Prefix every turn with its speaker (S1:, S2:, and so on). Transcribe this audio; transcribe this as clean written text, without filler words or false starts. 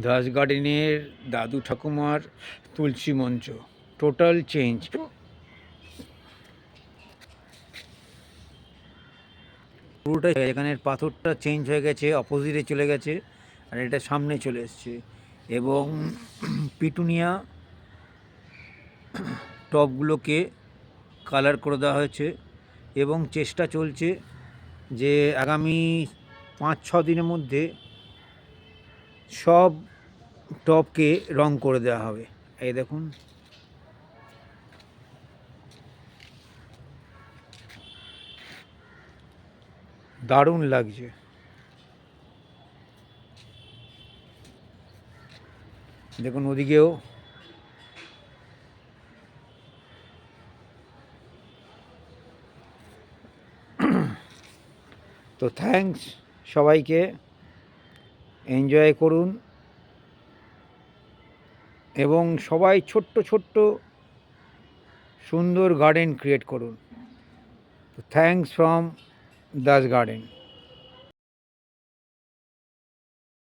S1: দাস গার্ডেনের দাদু ঠাকুমার তুলসী মঞ্চ টোটাল চেঞ্জ। পুরোটাই এখানের পাথরটা চেঞ্জ হয়ে গেছে, অপোজিটে চলে গেছে, আর এটা সামনে চলে এসছে। এবং পিটুনিয়া টবগুলোকে কালার করে দেওয়া হয়েছে এবং চেষ্টা চলছে যে আগামী 5-6 দিনের মধ্যে সব টবকে রং করে দেওয়া হবে। এই দেখুন, দারুণ লাগছে। দেখুন ওদিকেও তো থ্যাঙ্কস সবাইকে, এনজয় করুন এবং সবাই ছোট্ট ছোট্ট সুন্দর গার্ডেন ক্রিয়েট করুন। তো থ্যাঙ্কস ফ্রম দাস গার্ডেন।